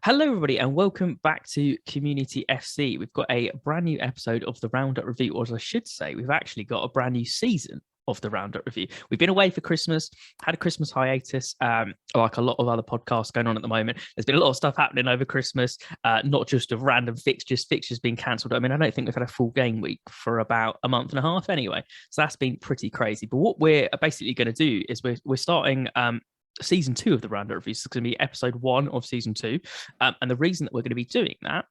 Hello, everybody, and welcome back to Community FC. We've got a brand new episode of the Roundup Review, or as I should say, we've actually got a brand new season of the Roundup Review. We've been away for Christmas, had a Christmas hiatus, like a lot of other podcasts going on at the moment. There's been a lot of stuff happening over Christmas, not just of random fixtures being cancelled. I mean, I don't think we've had a full game week for about a month and a half anyway. So that's been pretty crazy. But what we're basically going to do is we're starting season 2 of the Roundup Review. So it's going to be episode 1 of season 2. And the reason that we're going to be doing that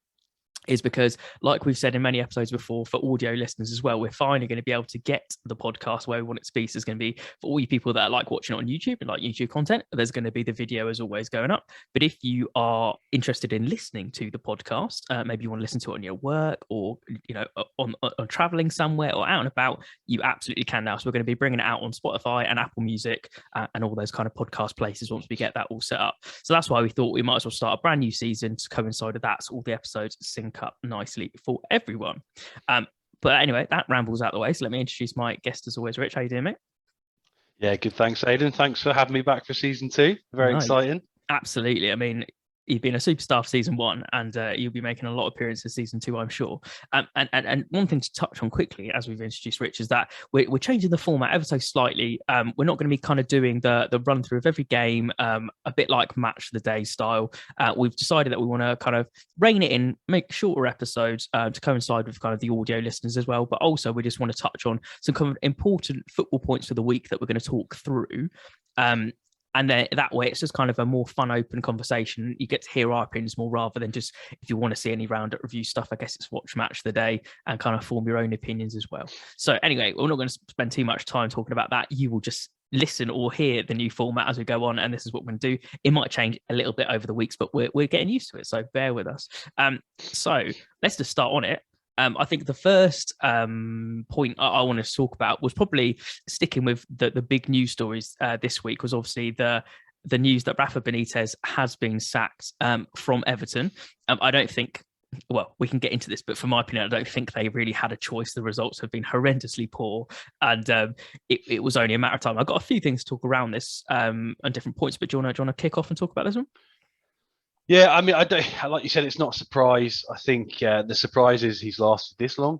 is because, like we've said in many episodes before, for audio listeners as well, we're finally going to be able to get the podcast where we want it to be. So it's going to be for all you people that like watching it on YouTube and like YouTube content, there's going to be the video as always going up. But if you are interested in listening to the podcast, maybe you want to listen to it on your work or, you know, on traveling somewhere or out and about, you absolutely can now. So we're going to be bringing it out on Spotify and Apple Music and all those kind of podcast places once we get that all set up. So that's why we thought we might as well start a brand new season to coincide with that. So all the episodes sync up nicely for everyone. But anyway, that rambles out the way. So let me introduce my guest as always. Rich, how you doing, mate? Yeah, good. Thanks, Aidan. Thanks for having me back for season 2. Very exciting. Absolutely. I mean, you've been a superstar for season 1, and you'll be making a lot of appearances season 2, I'm sure. And one thing to touch on quickly, as we've introduced Rich, is that we're changing the format ever so slightly. We're not going to be kind of doing the run through of every game, a bit like Match of the Day style. We've decided that we want to kind of rein it in, make shorter episodes to coincide with kind of the audio listeners as well. But also, we just want to touch on some kind of important football points for the week that we're going to talk through. And then that way, it's just kind of a more fun, open conversation. You get to hear our opinions more rather than just, if you want to see any Roundup review stuff, I guess it's watch Match of the Day and kind of form your own opinions as well. So anyway, we're not going to spend too much time talking about that. You will just listen or hear the new format as we go on. And this is what we're going to do. It might change a little bit over the weeks, but we're getting used to it. So bear with us. So let's just start on it. I think the first point I want to talk about was probably sticking with the big news stories this week was obviously the news that Rafa Benitez has been sacked from Everton. I don't think, well, we can get into this, but from my opinion, I don't think they really had a choice. The results have been horrendously poor, and it was only a matter of time. I've got a few things to talk around this on different points, but do you want to kick off and talk about this one? Yeah, I mean, I don't, like you said, it's not a surprise. I think the surprise is he's lasted this long.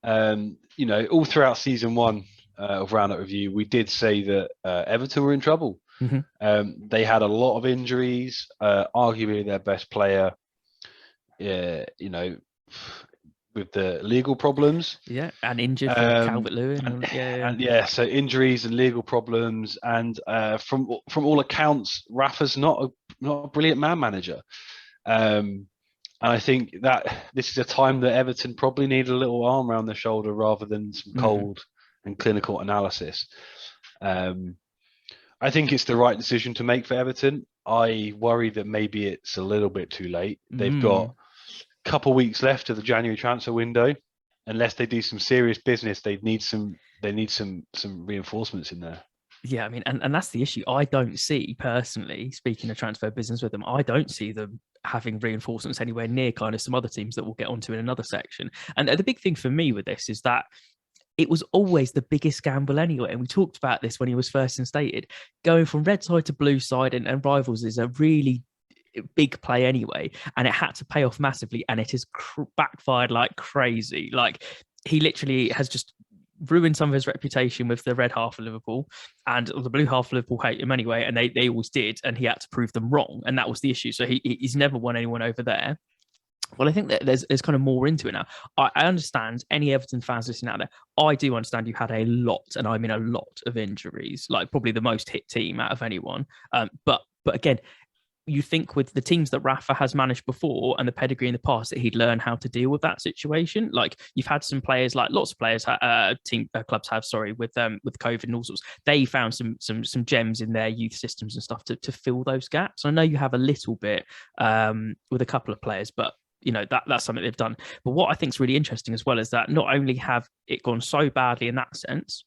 You know, all throughout season 1 of Roundup Review, we did say that Everton were in trouble. Mm-hmm. They had a lot of injuries, arguably their best player, you know, with the legal problems. Yeah, and injured for Calvert-Lewin. So injuries and legal problems. And from all accounts, Rafa's not a brilliant man manager. And I think that this is a time that Everton probably need a little arm around their shoulder rather than some cold and clinical analysis. I think it's the right decision to make for Everton. I worry that maybe it's a little bit too late. They've got a couple of weeks left of the January transfer window. Unless they do some serious business, they need some reinforcements in there. Yeah, I mean, and that's the issue. I don't see, personally, speaking of transfer business with them, I don't see them having reinforcements anywhere near kind of some other teams that we'll get onto in another section. And the big thing for me with this is that it was always the biggest gamble anyway. And we talked about this when he was first instated. Going from red side to blue side and rivals is a really big play anyway, and it had to pay off massively, and it has backfired like crazy. Like, he literally has just ruined some of his reputation with the red half of Liverpool, and the blue half of Liverpool hate him anyway, and they always did, and he had to prove them wrong, and that was the issue. So he's never won anyone over there. Well, I think that there's kind of more into it now. I understand any Everton fans listening out there. I do understand you had a lot, and I mean a lot of injuries, like probably the most hit team out of anyone. But again, you think with the teams that Rafa has managed before and the pedigree in the past that he'd learn how to deal with that situation. Like, you've had some players, like lots of players, clubs have, with COVID and all sorts. They found some gems in their youth systems and stuff to fill those gaps. I know you have a little bit with a couple of players, but you know, that's something they've done. But what I think is really interesting as well is that not only have it gone so badly in that sense,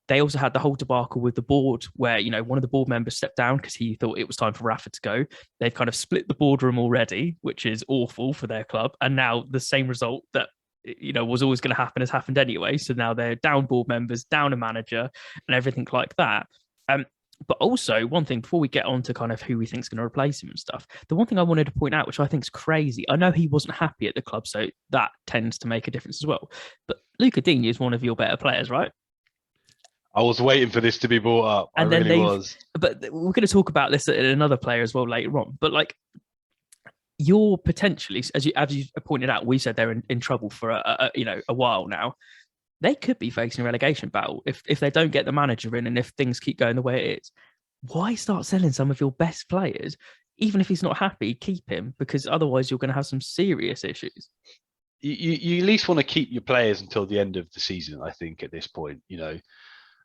they also had the whole debacle with the board where, you know, one of the board members stepped down because he thought it was time for Rafa to go. They've kind of split the boardroom already, which is awful for their club. And now the same result that, you know, was always going to happen has happened anyway. So now they're down board members, down a manager and everything like that. But also, one thing before we get on to kind of who we think is going to replace him and stuff, the one thing I wanted to point out, which I think is crazy, I know he wasn't happy at the club, so that tends to make a difference as well. But Luca Dean is one of your better players, right? I was waiting for this to be brought up. I And then really was. but we're going to talk about this at another player as well later on. But like, you're potentially, as you pointed out, we said they're in trouble for a while now. They could be facing a relegation battle if they don't get the manager in and if things keep going the way it is. Why start selling some of your best players? Even if he's not happy, keep him, because otherwise you're going to have some serious issues. You at least want to keep your players until the end of the season, I think, at this point,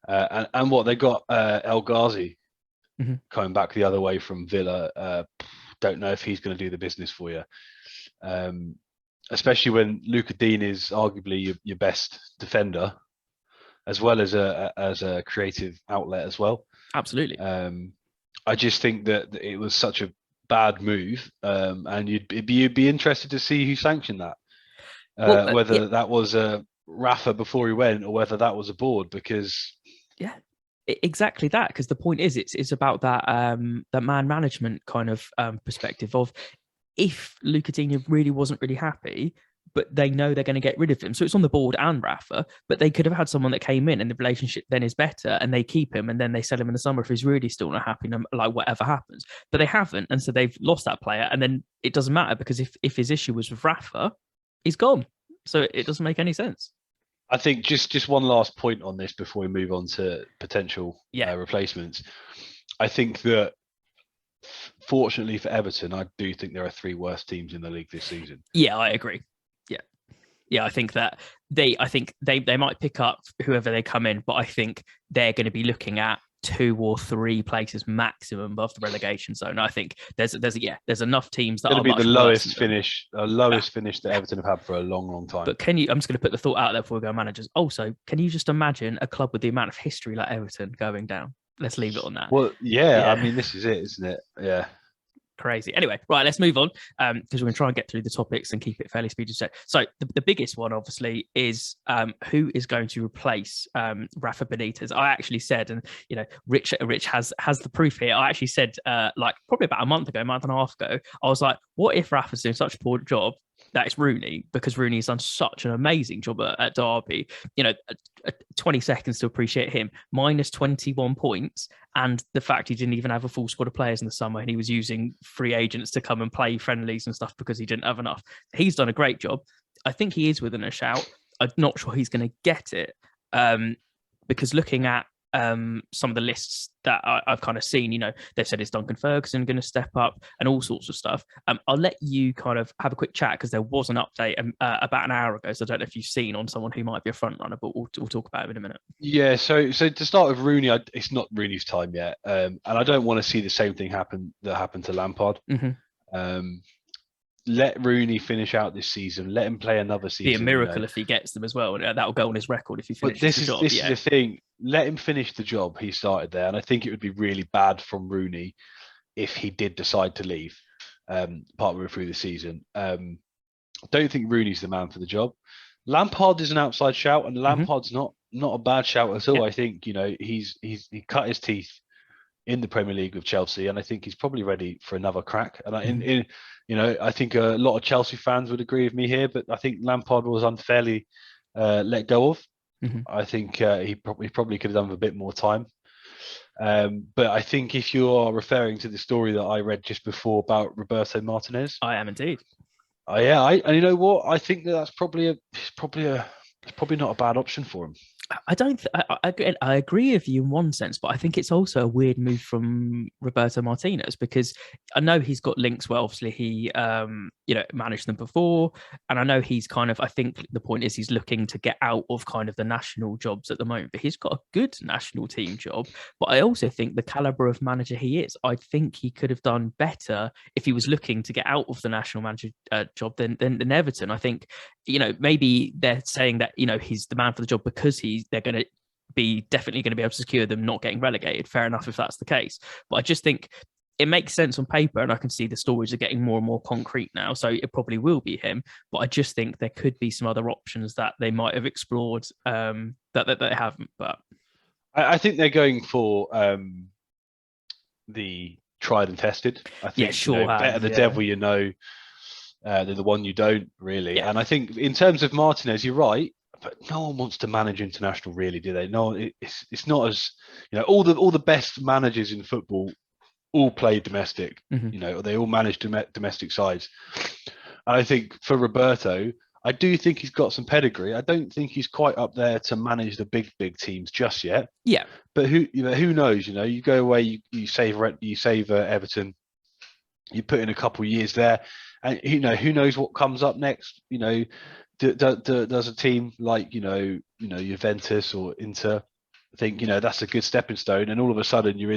and what they got El Ghazi coming back the other way from Villa. Don't know if he's going to do the business for you, especially when Luca Dean is arguably your best defender, as well as a creative outlet as well. Absolutely. I just think that it was such a bad move, and you'd be interested to see who sanctioned that, whether that was Rafa before he went, or whether that was a board, because exactly that. Because the point is, it's about that man management kind of perspective of if Luca Dean really wasn't really happy, but they know they're going to get rid of him. So it's on the board and Rafa, but they could have had someone that came in and the relationship then is better and they keep him and then they sell him in the summer if he's really still not happy, like whatever happens. But they haven't. And so they've lost that player. And then it doesn't matter because if his issue was with Rafa, he's gone. So it doesn't make any sense. I think just one last point on this before we move on to potential replacements. I think that fortunately for Everton, I do think there are three worst teams in the league this season. Yeah, I agree. Yeah, I think that they might pick up whoever they come in, but I think they're going to be looking at 2 or 3 places maximum above the relegation zone. I think there's enough teams that it's are going to be the lowest finish that Everton have had for a long, long time. But I'm just going to put the thought out there before we go managers. Also, can you just imagine a club with the amount of history like Everton going down? Let's leave it on that. Well, yeah. I mean, this is it, isn't it? Yeah. Crazy. Anyway, right, let's move on because we're going to try and get through the topics and keep it fairly speedy set. So the biggest one, obviously, is who is going to replace Rafa Benitez. I actually said, and Rich has the proof here. I actually said like probably about a month and a half ago, I was like, what if Rafa's doing such a poor job? That it's Rooney, because Rooney's done such an amazing job at Derby. 20 seconds to appreciate him, minus 21 points, and the fact he didn't even have a full squad of players in the summer, and he was using free agents to come and play friendlies and stuff because he didn't have enough. He's done a great job. I think he is within a shout. I'm not sure he's going to get it because looking at some of the lists that I've kind of seen, they've said it's Duncan Ferguson going to step up and all sorts of stuff. I'll let you kind of have a quick chat because there was an update about an hour ago. So I don't know if you've seen on someone who might be a front runner, but we'll talk about it in a minute. Yeah. So to start with Rooney, it's not Rooney's time yet. And I don't want to see the same thing that happened to Lampard. Let Rooney finish out this season. Let him play another season. Be a miracle if he gets them as well. That'll go on his record if he finishes the job. This is the thing. Let him finish the job he started there. And I think it would be really bad from Rooney if he did decide to leave partway through the season. I don't think Rooney's the man for the job. Lampard is an outside shout, and Lampard's not a bad shout at all. Yeah. I think he cut his teeth in the Premier League with Chelsea, and I think he's probably ready for another crack. And I think a lot of Chelsea fans would agree with me here, but I think Lampard was unfairly let go of. I think he probably could have done with a bit more time. But I think if you are referring to the story that I read just before about Roberto Martinez, I am indeed. And you know what? I think that's probably not a bad option for him. I agree with you in one sense, but I think it's also a weird move from Roberto Martinez because I know he's got links where obviously he, managed them before. And I know he's I think the point is he's looking to get out of kind of the national jobs at the moment, but he's got a good national team job. But I also think the caliber of manager he is, I think he could have done better if he was looking to get out of the national manager job than Everton. I think, maybe they're saying that, he's the man for the job because they're going to be definitely going to be able to secure them not getting relegated. Fair enough if that's the case. But I just think it makes sense on paper, and I can see the stories are getting more and more concrete now. So it probably will be him. But I just think there could be some other options that they might have explored that they haven't. But I think they're going for the tried and tested. I think sure better the devil you know than the one you don't, really. Yeah. And I think in terms of Martinez, you're right, but no one wants to manage international, really, do they? No, it's not as all the best managers in football all play domestic. Mm-hmm. They all manage domestic sides. And I think for Roberto, I do think he's got some pedigree. I don't think he's quite up there to manage the big teams just yet. Yeah. But who knows? You go away, you save Everton, you put in a couple of years there, and who knows what comes up next. Does a team like Juventus or Inter think that's a good stepping stone, and all of a sudden you're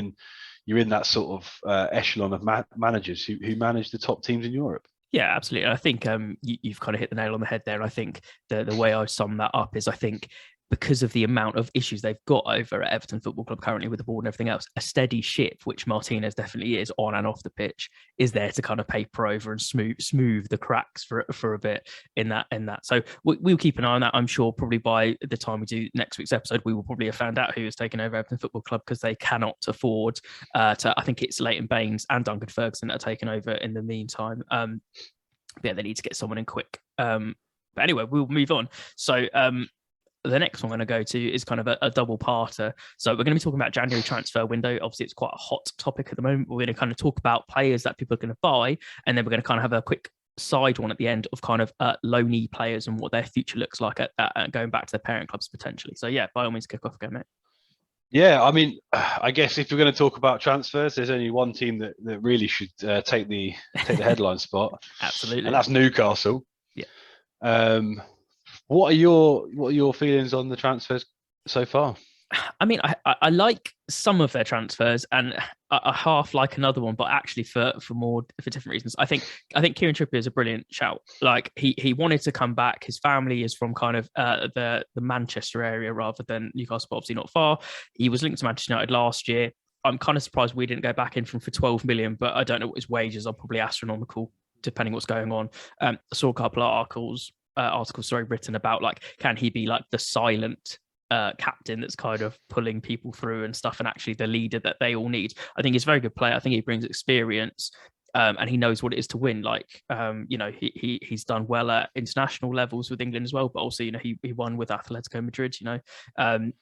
in that sort of echelon of managers who manage the top teams in Europe. Yeah, absolutely. I think you've kind of hit the nail on the head there. And I think the way I sum that up is I think because of the amount of issues they've got over at Everton Football Club currently with the board and everything else, a steady ship, which Martinez definitely is on and off the pitch, is there to kind of paper over and smooth the cracks for a bit in that. So we'll keep an eye on that. I'm sure probably by the time we do next week's episode, we will probably have found out who has taken over Everton Football Club, because they cannot afford to. I think it's Leighton Baines and Duncan Ferguson that are taken over in the meantime. They need to get someone in quick. But anyway, we'll move on. So the next one I'm going to go to is kind of a double-parter. So we're going to be talking about January transfer window. Obviously, it's quite a hot topic at the moment. We're going to kind of talk about players that people are going to buy, and then we're going to kind of have a quick side one at the end of kind of loanee players and what their future looks like at going back to their parent clubs potentially. So yeah, by all means, kick off again, mate. Yeah, I mean, I guess if you're going to talk about transfers, there's only one team that really should take the headline spot. Absolutely, and that's Newcastle. Yeah. What are your feelings on the transfers so far? I mean, I like some of their transfers, and I half like another one, but actually for different reasons. I think Kieran Trippier is a brilliant shout. Like he wanted to come back. His family is from kind of the Manchester area rather than Newcastle, but obviously not far. He was linked to Manchester United last year. I'm kind of surprised we didn't go back in for 12 million, but I don't know what his wages are. Probably astronomical, depending what's going on. I saw a couple of articles written about like, can he be like the silent captain that's kind of pulling people through and stuff, and actually the leader that they all need. I think he's a very good player. I think he brings experience, and he knows what it is to win. Like, he's done well at international levels with England as well, but also, he won with Atletico Madrid,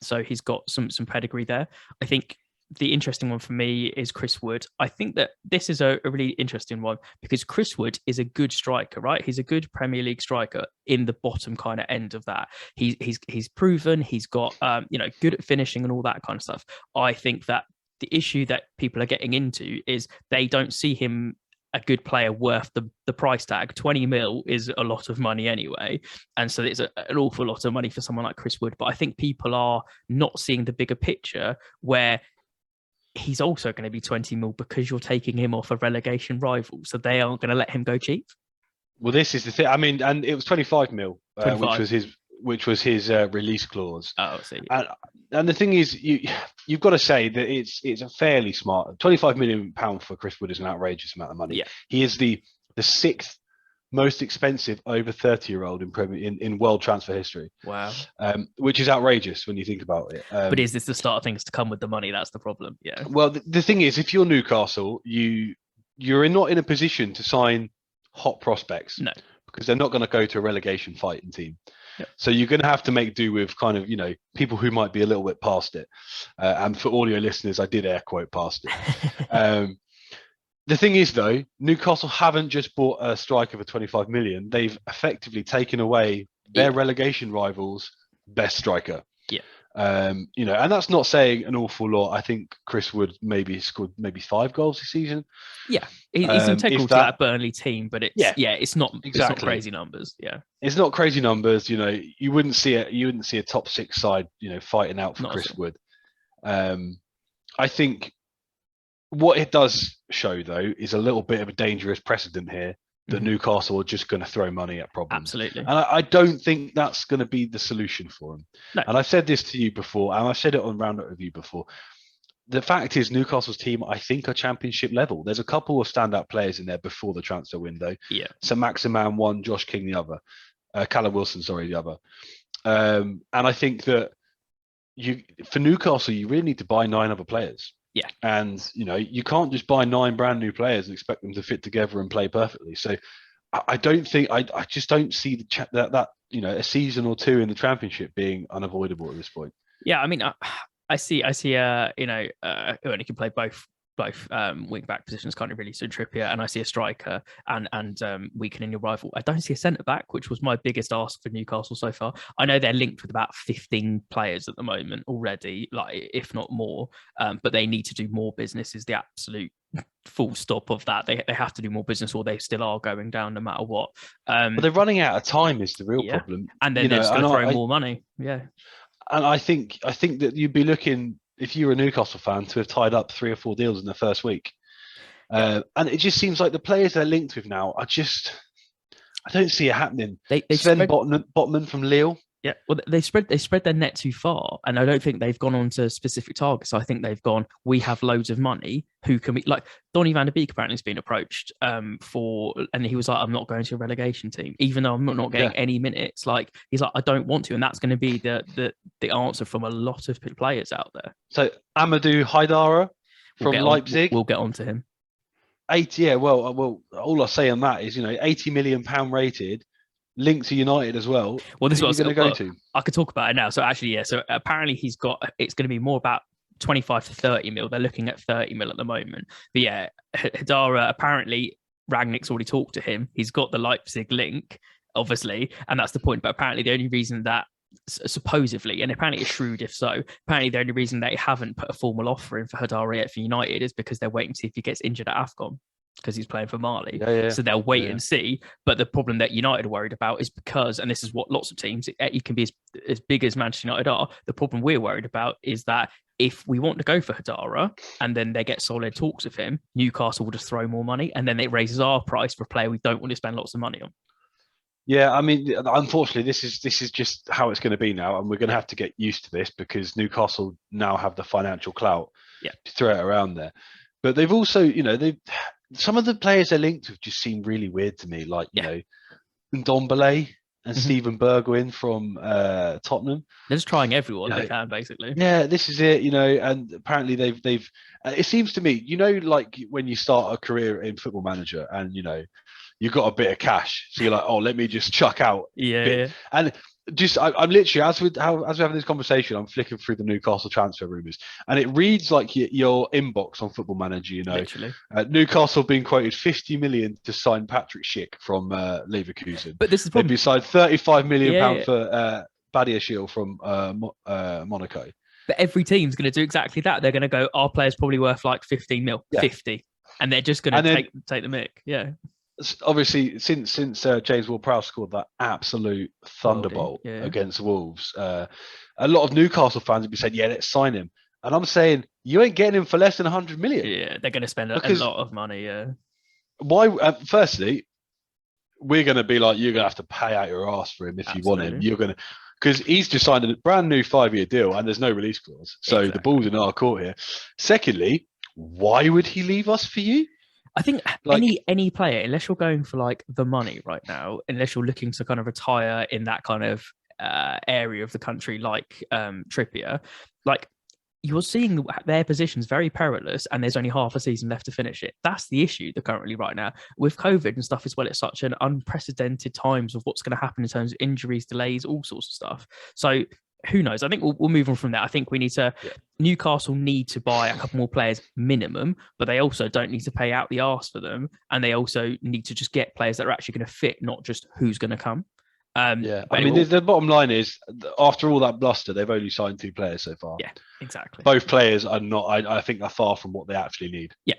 so he's got some pedigree there. I think the interesting one for me is Chris Wood. I think that this is a really interesting one because Chris Wood is a good striker, right? He's a good Premier League striker in the bottom kind of end of that. He's proven, he's got good at finishing and all that kind of stuff. I think that the issue that people are getting into is they don't see him a good player worth the price tag. 20 mil is a lot of money anyway. And so it's an awful lot of money for someone like Chris Wood. But I think people are not seeing the bigger picture where he's also going to be 20 mil because you're taking him off a relegation rival. So they aren't going to let him go cheap. Well, this is the thing. I mean, and it was 25 mil, 25. which was his release clause. Oh, I see. And the thing is, you've got to say that it's a fairly smart. £25 million for Chris Wood is an outrageous amount of money. Yeah. He is the sixth most expensive over 30-year-old in world transfer history. Wow. Which is outrageous when you think about it. But is this the start of things to come with the money? That's the problem. Yeah. Well, the thing is, if you're Newcastle, you're not in a position to sign hot prospects. No. Because they're not going to go to a relegation fighting team. Yep. So you're going to have to make do with kind of, people who might be a little bit past it. And for audio listeners, I did air quote past it. The thing is, though, Newcastle haven't just bought a striker for 25 million. They've effectively taken away their relegation rivals' best striker. Yeah. And that's not saying an awful lot. I think Chris Wood scored 5 goals this season. Yeah, he's integral to that Burnley team, but it's not exactly. It's not crazy numbers. Yeah, it's not crazy numbers. You wouldn't see a top 6 side, fighting out for Chris Wood. I think what it does show, though, is a little bit of a dangerous precedent here that Newcastle are just going to throw money at problems. Absolutely. And I don't think that's going to be the solution for them. No. And I've said this to you before, and I've said it on Roundup Review before. The fact is, Newcastle's team, I think, are championship level. There's a couple of standout players in there before the transfer window. Yeah. Saint-Maximin one, Josh King the other. Callum Wilson, the other. And I think that for Newcastle, you really need to buy 9 other players. Yeah. And, you can't just buy 9 brand new players and expect them to fit together and play perfectly. So I don't think, I just don't see that a season or two in the Championship being unavoidable at this point. Yeah, I mean, I see, who only can play both wing back positions, kind of really. So Trippier, and I see a striker and weakening your rival. I don't see a centre back, which was my biggest ask for Newcastle so far. I know they're linked with about 15 players at the moment already, like if not more. But they need to do more business. Is the absolute full stop of that. They have to do more business, or they still are going down no matter what. But they're running out of time is the real problem. And then they're just going to throw more money. Yeah. And I think that you'd be looking, if you were a Newcastle fan, to have tied up 3 or 4 deals in the first week. And it just seems like the players they're linked with now I don't see it happening. Sven Botman from Lille. Yeah, well, they spread their net too far, and I don't think they've gone on to specific targets. I think they've gone, we have loads of money. Who can we, like Donny van der Beek apparently has been approached and he was like, I'm not going to a relegation team, even though I'm not getting any minutes. Like he's like, I don't want to, and that's going to be the answer from a lot of players out there. So Amadou Haidara from Leipzig. We'll get on to him. 80, yeah. Well, all I say on that is, £80 million rated. Linked to United as well. Well, this is what going to go to. I could talk about it now. So actually, yeah. So apparently it's going to be more about 25 to 30 mil. They're looking at 30 mil at the moment. But yeah, Haidara, apparently Rangnick's already talked to him. He's got the Leipzig link, obviously, and that's the point. But apparently the only reason that supposedly, and apparently it's shrewd if so, apparently the only reason they haven't put a formal offer in for Haidara yet for United is because they're waiting to see if he gets injured at AFCON, because he's playing for Mali. So they'll wait and see. But the problem that United are worried about is because, and this is what lots of teams, you can be as big as Manchester United are, the problem we're worried about is that if we want to go for Haidara and then they get solid talks of him, Newcastle will just throw more money, and then it raises our price for a player we don't want to spend lots of money on. Yeah, I mean, unfortunately, this is just how it's going to be now, and we're going to have to get used to this because Newcastle now have the financial clout to throw it around there. But they've also, some of the players they're linked with just seem really weird to me, like, Ndombele and Steven Bergwijn from Tottenham. They're just trying everyone they can, basically. Yeah, this is it, and apparently they've it seems to me, like when you start a career in Football Manager and, you've got a bit of cash. So you're like, oh, let me just chuck out. Yeah. And just, I'm literally, as we're having this conversation, I'm flicking through the Newcastle transfer rumours. And it reads like your inbox on Football Manager, Literally. Newcastle being quoted 50 million to sign Patrick Schick from Leverkusen. But this is the problem. They've been signed £35 million for Badiashile from Monaco. But every team's going to do exactly that. They're going to go, our player's probably worth like 15 mil, 50. And they're just going to take the mick. Yeah. Obviously, since James Ward-Prowse scored that absolute thunderbolt against Wolves, a lot of Newcastle fans would be saying, "Yeah, let's sign him." And I'm saying, you ain't getting him for less than 100 million. Yeah, they're going to spend a lot of money. Yeah. Why? Firstly, we're going to be like, you're going to have to pay out your ass for him if you want him. You're going to, because he's just signed a brand new 5-year deal and there's no release clause. So the ball's in our court here. Secondly, why would he leave us for you? I think any player, unless you're going for like the money right now, unless you're looking to kind of retire in that kind of area of the country, like Trippier, like you're seeing their positions very perilous, and there's only half a season left to finish it. That's the issue that currently right now with COVID and stuff as well. It's such an unprecedented times of what's going to happen in terms of injuries, delays, all sorts of stuff. So who knows? I think we'll move on from there. I think we need to, Newcastle need to buy a couple more players minimum, but they also don't need to pay out the arse for them. And they also need to just get players that are actually going to fit, not just who's going to come. I mean, the bottom line is, after all that bluster, they've only signed 2 players so far. Yeah, exactly. Both players are not, I think, are far from what they actually need. Yeah,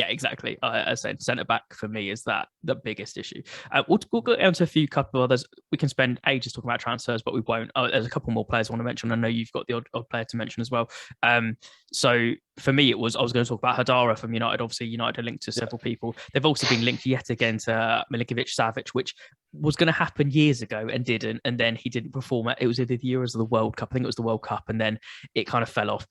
exactly. As I said, centre back for me is the biggest issue. We'll go on to a couple of others. We can spend ages talking about transfers, but we won't. There's a couple more players I want to mention. I know you've got the odd player to mention as well. So for me, I was going to talk about Haidara from United. Obviously, United are linked to several people. They've also been linked yet again to Milinkovic-Savic, which was going to happen years ago and didn't. And then he didn't perform. It was either the Euros or the World Cup. I think it was the World Cup. And then it kind of fell off.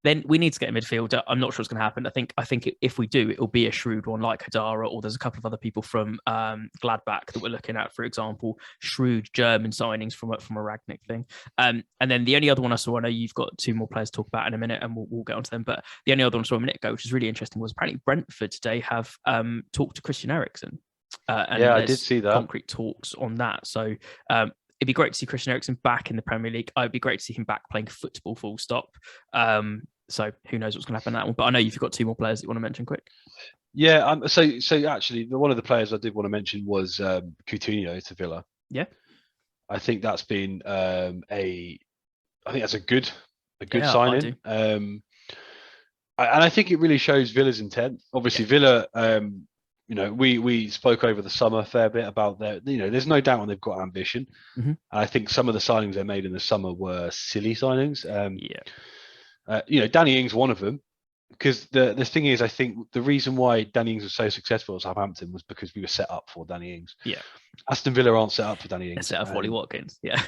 Then we need to get a midfielder. I'm not sure it's going to happen. I think if we do, it'll be a shrewd one like Hadara, or there's a couple of other people from Gladbach that we're looking at, for example, shrewd German signings from a Ragnick thing. And then the only other one I saw, I know you've got two more players to talk about in a minute, and we'll get onto them. But the only other one I saw a minute ago, which is really interesting, was apparently Brentford today have talked to Christian Eriksen. And I did see that. Concrete talks on that. So it'd be great to see Christian Eriksen back in the Premier League. It'd be great to see him back playing football, full stop. So who knows what's going to happen in that one. But I know you've got two more players that you want to mention quick. Yeah, so actually, one of the players I did want to mention was Coutinho to Villa. Yeah, I think that's been I think that's a good signing. And I think it really shows Villa's intent. Obviously, Villa, we spoke over the summer a fair bit about there's no doubt they've got ambition. Mm-hmm. I think some of the signings they made in the summer were silly signings. Danny Ings one of them, because the thing is, I think the reason why Danny Ings was so successful at Southampton was because we were set up for Danny Ings. Yeah, Aston Villa aren't set up for Danny Ings. They're set up for Ollie Watkins. Yeah,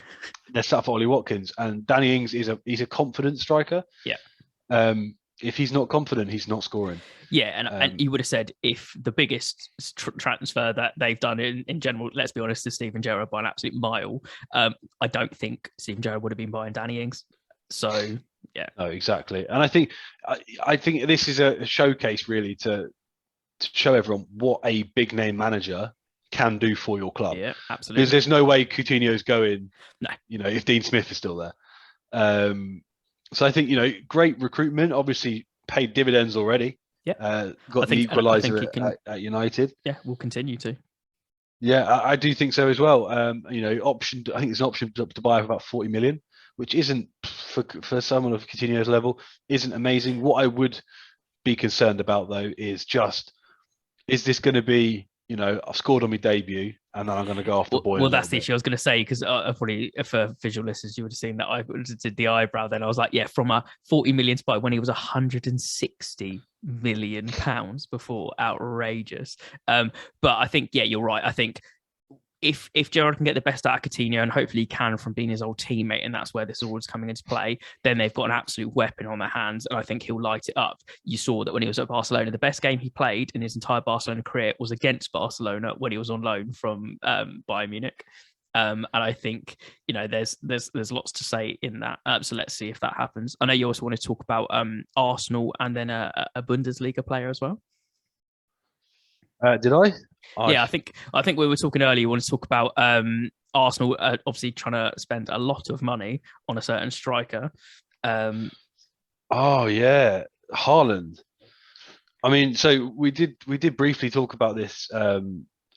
they're set up for Ollie Watkins, and Danny Ings he's a confident striker. Yeah. If he's not confident, he's not scoring. Yeah, and you would have said if the biggest transfer that they've done in general, let's be honest, is Steven Gerrard by an absolute mile. I don't think Steven Gerrard would have been buying Danny Ings. So yeah, no, exactly. And I think this is a showcase really to show everyone what a big name manager can do for your club. Yeah, absolutely. Because there's no way Coutinho's going. No, if Dean Smith is still there. So I think great recruitment. Obviously, paid dividends already. Yeah, got the equaliser at United. Yeah, we'll continue to. Yeah, I do think so as well. Option. I think it's an option to buy for about 40 million, which isn't for someone of Coutinho's level isn't amazing. What I would be concerned about though is this going to be I've scored on my debut and then I'm going to go off the boil. Well, that's the issue I was going to say, because probably for visual listeners, you would have seen that I did the eyebrow. Then I was like, yeah, from a 40 million spike when he was 160 million pounds before, outrageous. But I think, yeah, you're right. I think if Gerrard can get the best out of Coutinho, and hopefully he can from being his old teammate, and that's where this all is coming into play, then they've got an absolute weapon on their hands, and I think he'll light it up. You saw that when he was at Barcelona, the best game he played in his entire Barcelona career was against Barcelona when he was on loan from Bayern Munich. And I think there's lots to say in that. So let's see if that happens. I know you also want to talk about Arsenal and then a Bundesliga player as well. Did I? Yeah, I think we were talking earlier. We want to talk about Arsenal obviously trying to spend a lot of money on a certain striker. Oh yeah, Haaland. I mean, so we did briefly talk about this a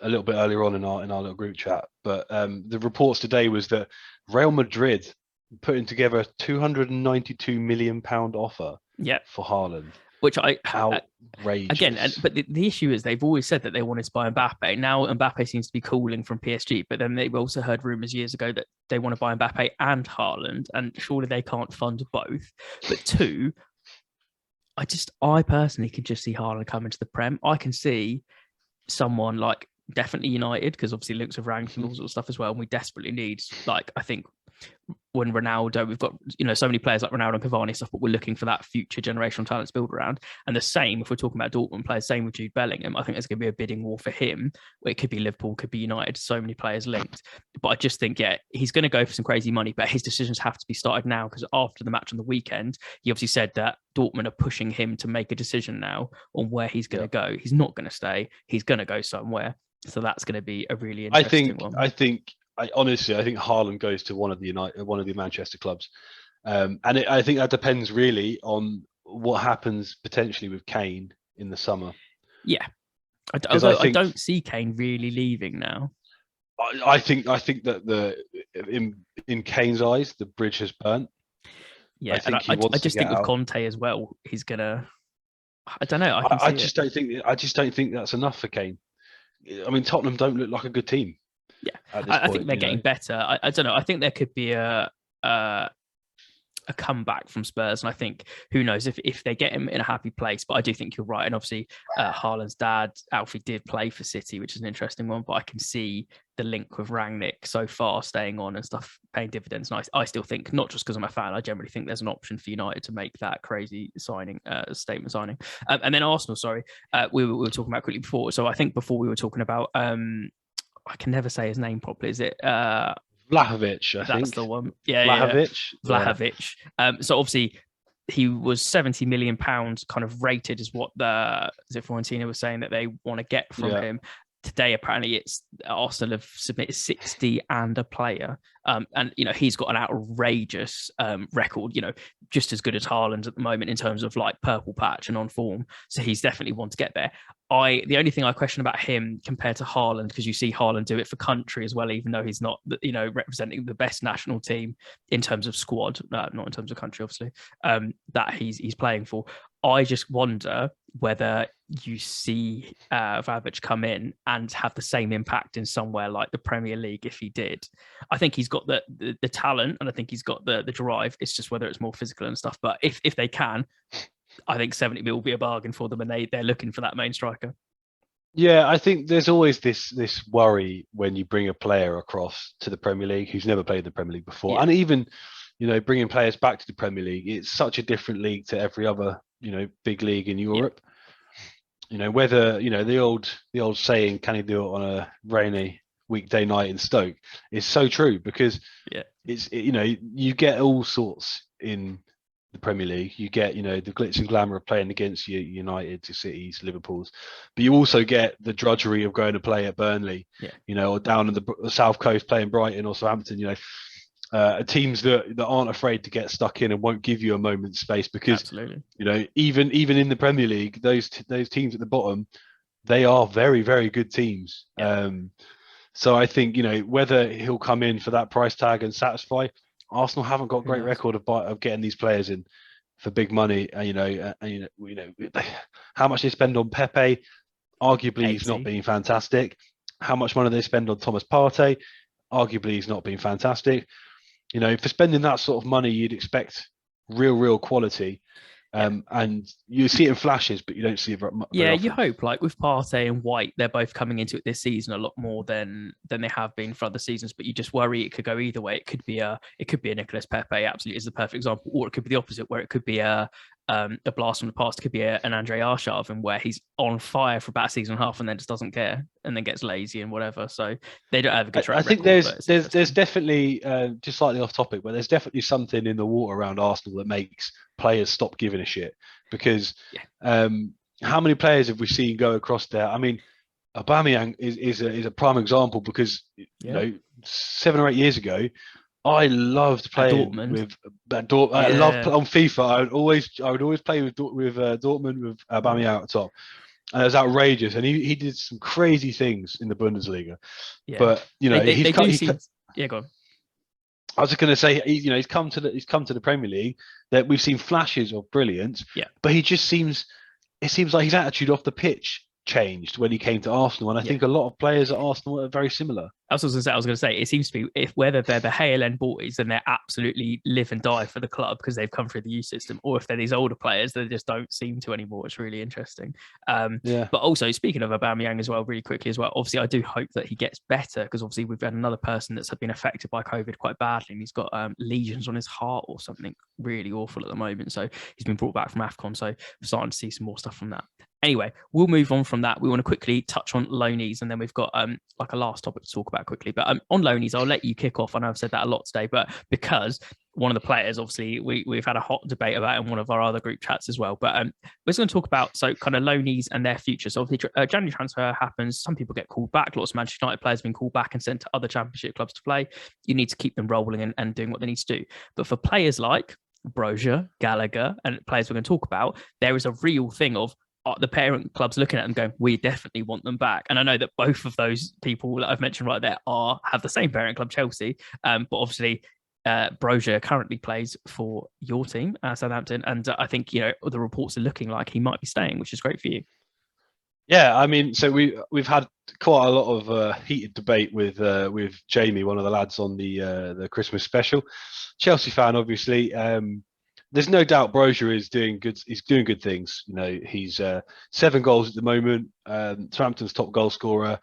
little bit earlier on in our little group chat, but the reports today was that Real Madrid putting together a 292 million pound offer. Yeah, for Haaland. Which outrageous again, but the issue is they've always said that they wanted to buy Mbappe. Now Mbappe seems to be cooling from PSG, but then they've also heard rumours years ago that they want to buy Mbappe and Haaland, and surely they can't fund both. But two, I personally could just see Haaland coming to the Prem. I can see someone like definitely United, because obviously links with ranks and all sorts of stuff as well, and we desperately need, like, I think when Ronaldo, we've got so many players like Ronaldo and Cavani stuff, but we're looking for that future generational talent to build around. And the same if we're talking about Dortmund players, same with Jude Bellingham. I think there's going to be a bidding war for him. It could be Liverpool, could be United, so many players linked. But I just think, yeah, he's going to go for some crazy money, but his decisions have to be started now, because after the match on the weekend, he obviously said that Dortmund are pushing him to make a decision now on where he's going to go. He's not going to stay. He's going to go somewhere. So that's going to be a really interesting one. I think Haaland goes to one of the Manchester clubs, I think that depends really on what happens potentially with Kane in the summer. Yeah, I don't see Kane really leaving now. I think that in Kane's eyes, the bridge has burnt. Yeah, I just think with Conte as well, he's gonna. I don't know. I just don't think that's enough for Kane. I mean, Tottenham don't look like a good team. Yeah, I think they're getting better. I don't know. I think there could be a a comeback from Spurs. And I think, who knows if they get him in a happy place. But I do think you're right. And obviously, Haaland's dad, Alfie, did play for City, which is an interesting one. But I can see the link with Rangnick so far staying on and stuff, paying dividends. And I still think, not just because I'm a fan, I generally think there's an option for United to make that crazy statement signing. And then Arsenal, sorry, we were talking about quickly before. So I think before we were talking about, I can never say his name properly. Is it Vlahovic, I think. That's the one. Yeah, Vlahovic. Yeah. Vlahovic. So obviously he was £70 million kind of rated as what Fiorentina was saying that they want to get from him. Today, apparently, it's Arsenal have submitted 60 and a player. And, he's got an outrageous record, just as good as Haaland at the moment in terms of like purple patch and on form. So he's definitely one to get there. The only thing I question about him compared to Haaland, because you see Haaland do it for country as well, even though he's not, representing the best national team in terms of squad, not in terms of country, obviously, that he's playing for. I just wonder whether you see Vlahovic come in and have the same impact in somewhere like the Premier League if he did. I think he's got the talent and I think he's got the drive. It's just whether it's more physical and stuff. But if they can, I think 70 mil will be a bargain for them, and they're looking for that main striker. Yeah, I think there's always this worry when you bring a player across to the Premier League who's never played the Premier League before, and even bringing players back to the Premier League. It's such a different league to every other big league in Europe. Whether the old saying, "Can he do it on a rainy weekday night in Stoke?" is so true, because you get all sorts in the Premier League. You get the glitz and glamour of playing against your United, your Cities, Liverpools, but you also get the drudgery of going to play at Burnley, or down in the South Coast playing Brighton or Southampton. Teams that aren't afraid to get stuck in and won't give you a moment's space, because absolutely, even in the Premier League, those teams at the bottom, they are very, very good teams. So I think whether he'll come in for that price tag and satisfy. Arsenal haven't got a great record of getting these players in for big money. How much they spend on Pepe, arguably 80. he's not been fantastic. How much money they spend on Thomas Partey, arguably he's not been fantastic. For spending that sort of money, you'd expect real quality. And you see it in flashes, but you don't see it very much. Yeah, you hope, like with Partey and White, they're both coming into it this season a lot more than they have been for other seasons. But you just worry it could go either way. It could be a Nicolas Pepe, absolutely is the perfect example, or it could be the opposite, where it could be a blast from the past. It could be an Andrei Arshavin, where he's on fire for about a season and a half and then just doesn't care and then gets lazy and whatever. So they don't have a good track record. I think there's definitely just slightly off topic, but there's definitely something in the water around Arsenal that makes players stop giving a shit, because how many players have we seen go across there? I mean, Aubameyang is a prime example, because 7 or 8 years ago, I loved playing with Dortmund. I loved on FIFA. I would always play with Dortmund with Aubameyang at the top, and it was outrageous. And he did some crazy things in the Bundesliga. Yeah. But go on. I was just going to say, he's come to the Premier League, that we've seen flashes of brilliance. Yeah. But it seems like his attitude off the pitch changed when he came to Arsenal, and I think a lot of players at Arsenal are very similar. I was going to say, it seems to be, whether they're the Hale End boys, then they're absolutely live and die for the club because they've come through the youth system, or if they're these older players, they just don't seem to anymore. It's really interesting. But also, speaking of Aubameyang as well, really quickly as well, obviously I do hope that he gets better, because obviously we've had another person that's been affected by COVID quite badly, and he's got lesions on his heart or something really awful at the moment. So he's been brought back from AFCON, so we're starting to see some more stuff from that. Anyway, we'll move on from that. We want to quickly touch on loanees, and then we've got like a last topic to talk about quickly. But on loanees, I'll let you kick off. I know I've said that a lot today, but because one of the players, obviously, we've had a hot debate about in one of our other group chats as well. But we're just going to talk about kind of loanees and their future. So obviously, January transfer happens. Some people get called back. Lots of Manchester United players have been called back and sent to other Championship clubs to play. You need to keep them rolling and doing what they need to do. But for players like Brozier, Gallagher, and players we're going to talk about, there is a real thing of the parent clubs looking at them going, we definitely want them back. And I know that both of those people that I've mentioned right there have the same parent club, Chelsea. But obviously, Brozier currently plays for your team, Southampton. And I think, the reports are looking like he might be staying, which is great for you. Yeah, I mean, so we've had quite a lot of heated debate with Jamie, one of the lads on the Christmas special. Chelsea fan, obviously. There's no doubt Brozier is doing good. He's doing good things. You know, he's 7 goals at the moment. Southampton's top goal scorer.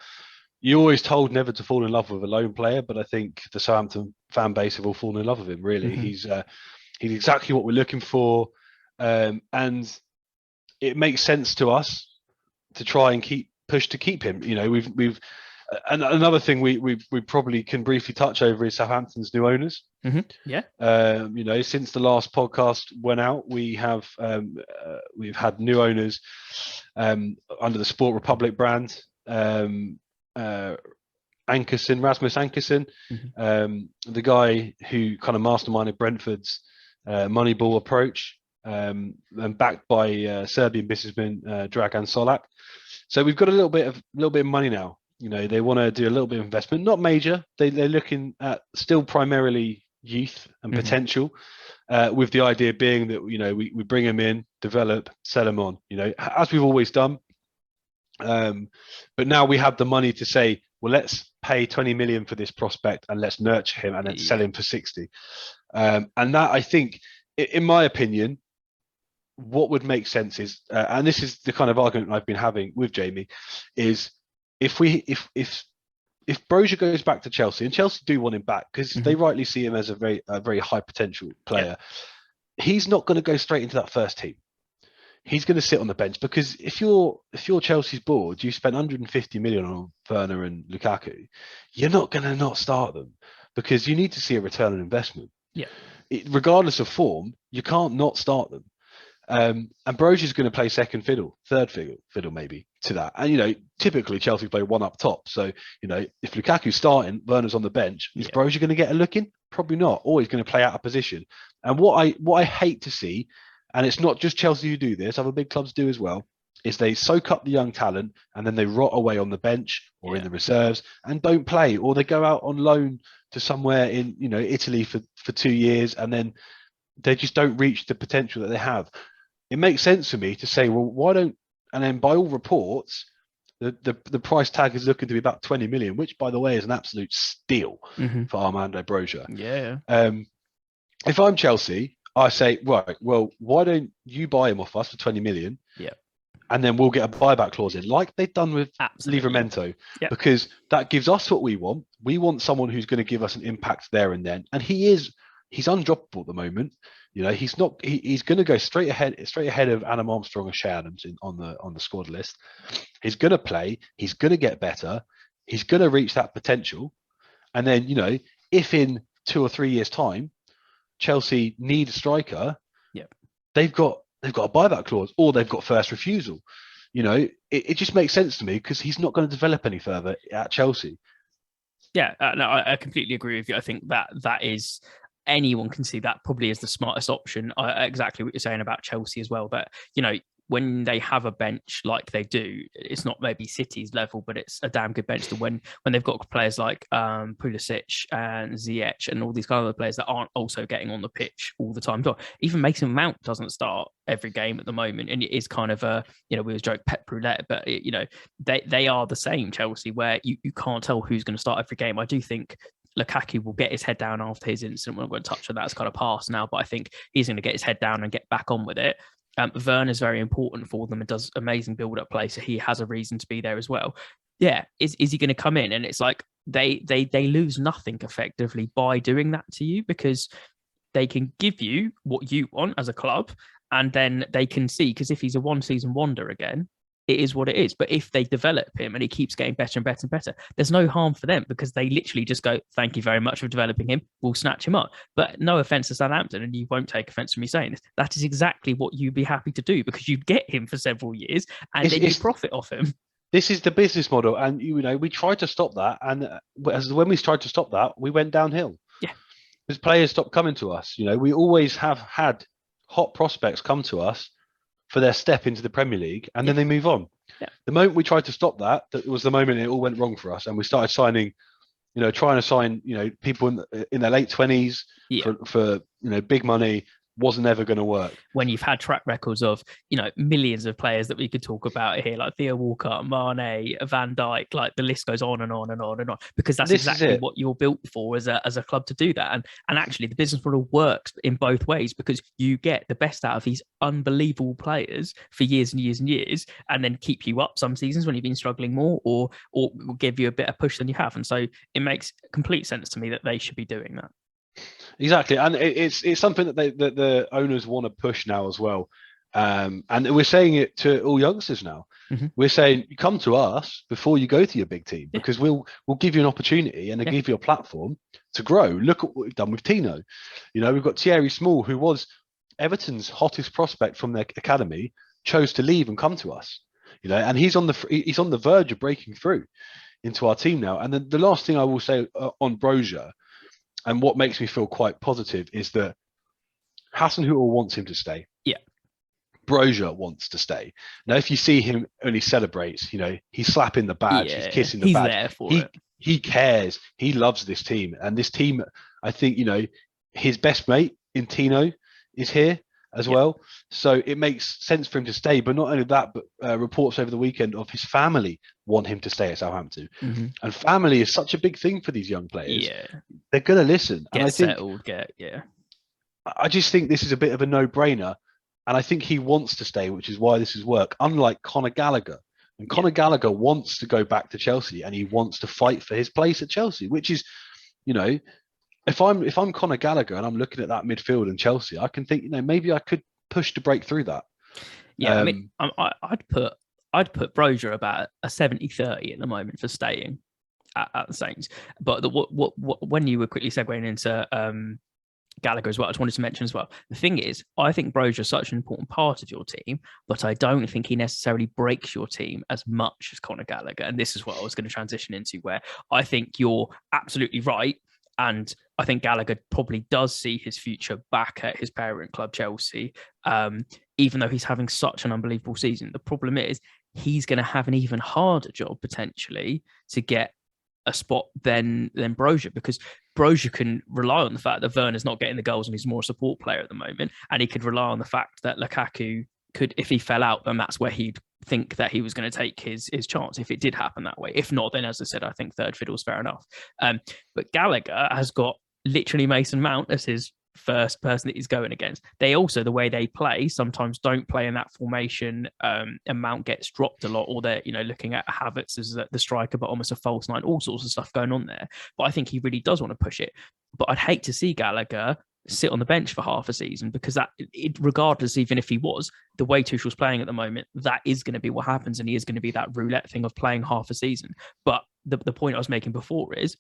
You're always told never to fall in love with a lone player, but I think the Southampton fan base have all fallen in love with him. Really, he's exactly what we're looking for, and it makes sense to us to try and push to keep him. You know, we've and another thing we probably can briefly touch over is Southampton's new owners. Yeah. You know, since the last podcast went out, we've had new owners under the Sport Republic brand. Rasmus Ankerson, the guy who kind of masterminded Brentford's Moneyball approach, and backed by Serbian businessman Dragan Solak. So we've got a little bit of money now. You know, they want to do a little bit of investment, not major. They're looking at still primarily youth and potential, with the idea being that, you know, we bring them in, develop, sell them on. You know, as we've always done. But now we have the money to say, well, let's pay 20 million for this prospect and let's nurture him and then sell him for 60. And that, I think, in my opinion, what would make sense is, and this is the kind of argument I've been having with Jamie, is if Brozier goes back to Chelsea, and Chelsea do want him back because they rightly see him as a very high potential player, he's not going to go straight into that first team. He's going to sit on the bench, because if you're Chelsea's board, you spent 150 million on Werner and Lukaku, you're not going to not start them, because you need to see a return on investment. Yeah. Regardless of form, you can't not start them. And Brozier's going to play second fiddle, third fiddle maybe to that. And, you know, typically Chelsea play one up top. So, you know, if Lukaku's starting, Werner's on the bench, is Brozier going to get a look in? Probably not. Or he's going to play out of position. And what I hate to see, and it's not just Chelsea who do this, other big clubs do as well, is they soak up the young talent and then they rot away on the bench or in the reserves and don't play, or they go out on loan to somewhere in, you know, Italy for 2 years, and then they just don't reach the potential that they have. It makes sense for me to say, well, why don't, and then by all reports, the price tag is looking to be about 20 million, which, by the way, is an absolute steal for Armando Brozier. Yeah. If I'm Chelsea, I say, right, well, why don't you buy him off us for 20 million? Yeah. And then we'll get a buyback clause in, like they've done with Livramento, because that gives us what we want. We want someone who's going to give us an impact there and then. And he's undroppable at the moment. You know, he's going to go straight ahead of Adam Armstrong and Shea Adams on the squad list. He's going to play. He's going to get better. He's going to reach that potential. And then, you know, if in 2 or 3 years' time, Chelsea need a striker, they've got a buyback clause, or they've got first refusal. You know, it just makes sense to me, because he's not going to develop any further at Chelsea. Yeah, no, I completely agree with you. I think that is, anyone can see that probably is the smartest option. Exactly what you're saying about Chelsea as well. But, you know, when they have a bench like they do, it's not maybe City's level, but it's a damn good bench. To when they've got players like Pulisic and Ziyech and all these kind of other players that aren't also getting on the pitch all the time. Even Mason Mount doesn't start every game at the moment, and it is kind of a, you know, we always joke Pep Roulette, but you know, they are the same Chelsea, where you can't tell who's going to start every game. I do think Lukaku will get his head down after his incident. We're not going to touch on that. It's kind of past now, but I think he's going to get his head down and get back on with it. Werner is very important for them and does amazing build-up play, so he has a reason to be there as well. Yeah, is he going to come in? And it's like they lose nothing effectively by doing that to you, because they can give you what you want as a club, and then they can see, because if he's a one-season wonder again, it is what it is. But if they develop him and he keeps getting better and better and better, there's no harm for them, because they literally just go, thank you very much for developing him, we'll snatch him up. But no offense to Southampton, and you won't take offense from me saying this, that is exactly what you'd be happy to do, because you'd get him for several years and then you profit off him. This is the business model, and you know, we tried to stop that, and when we tried to stop that, we went downhill. Yeah, because players stopped coming to us. You know, we always have had hot prospects come to us for their step into the Premier League, and then they move on. Yeah. The moment we tried to stop that was the moment it all went wrong for us, and we started signing, trying to sign, people in their late 20s for big money, wasn't ever going to work. When you've had track records of, millions of players that we could talk about here, like Theo Walcott, Mane, Van Dijk, like the list goes on and on and on and on, because that's exactly what you're built for as a club to do that. And actually the business model works in both ways, because you get the best out of these unbelievable players for years and years and years, and then keep you up some seasons when you've been struggling more, or give you a better push than you have. And so it makes complete sense to me that they should be doing that. Exactly, and it's something that the owners want to push now as well, and we're saying it to all youngsters now. Mm-hmm. We're saying, you come to us before you go to your big team, because we'll give you an opportunity and give you a platform to grow. Look at what we've done with Tino. We've got Thierry Small, who was Everton's hottest prospect from their academy, chose to leave and come to us. And he's on the verge of breaking through into our team now. And then the last thing I will say on Brozier, and what makes me feel quite positive, is that Hasenhüttl wants him to stay. Yeah. Brozier wants to stay. Now, if you see him only celebrates, he's slapping the badge, he's kissing the badge. There for it. He cares. He loves this team. And this team, I think, his best mate in Tino is here as well. So it makes sense for him to stay. But not only that, but reports over the weekend of his family want him to stay at Southampton. Mm-hmm. And family is such a big thing for these young players. Yeah. They're going to listen. Get and I settled, I just think this is a bit of a no-brainer. And I think he wants to stay, which is why this is work. Unlike Conor Gallagher. And Conor Gallagher wants to go back to Chelsea, and he wants to fight for his place at Chelsea, which is, if I'm Conor Gallagher and I'm looking at that midfield in Chelsea, I can think, maybe I could push to break through that. Yeah, I'd put Brozier about a 70-30 at the moment for staying at the Saints. But when you were quickly segueing into Gallagher as well, I just wanted to mention as well, the thing is, I think Brozier is such an important part of your team, but I don't think he necessarily breaks your team as much as Conor Gallagher. And this is what I was going to transition into, where I think you're absolutely right. And I think Gallagher probably does see his future back at his parent club, Chelsea, even though he's having such an unbelievable season. The problem is he's going to have an even harder job potentially to get a spot than Brozier, because Brozier can rely on the fact that Werner's not getting the goals and he's more a support player at the moment. And he could rely on the fact that Lukaku could, if he fell out, then that's where he'd think that he was going to take his chance if it did happen that way. If not, then as I said, I think third fiddle's fair enough. But Gallagher has got literally Mason Mount as his first person that he's going against. They also, the way they play, sometimes don't play in that formation, and Mount gets dropped a lot, or they're looking at Havertz as the striker but almost a false nine, all sorts of stuff going on there. But I think he really does want to push it. But I'd hate to see Gallagher sit on the bench for half a season, because regardless, even if he was, the way Tuchel's playing at the moment, that is going to be what happens, and he is going to be that roulette thing of playing half a season. But the point I was making before is,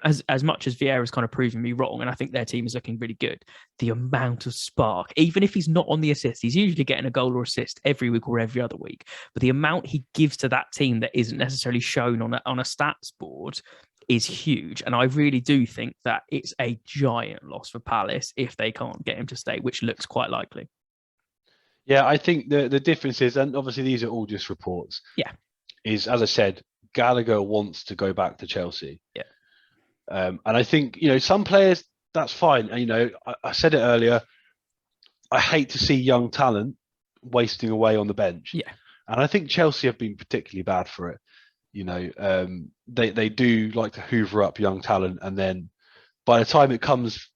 as much as Vieira's kind of proven me wrong, and I think their team is looking really good, the amount of spark, even if he's not on the assist, he's usually getting a goal or assist every week or every other week, but the amount he gives to that team that isn't necessarily shown on a stats board is huge. And I really do think that it's a giant loss for Palace if they can't get him to stay, which looks quite likely. Yeah, I think the difference is, and obviously these are all just reports, is, as I said, Gallagher wants to go back to Chelsea. Yeah. And I think, some players, that's fine. And, I said it earlier, I hate to see young talent wasting away on the bench. Yeah. And I think Chelsea have been particularly bad for it. They do like to hoover up young talent, and then by the time it comes,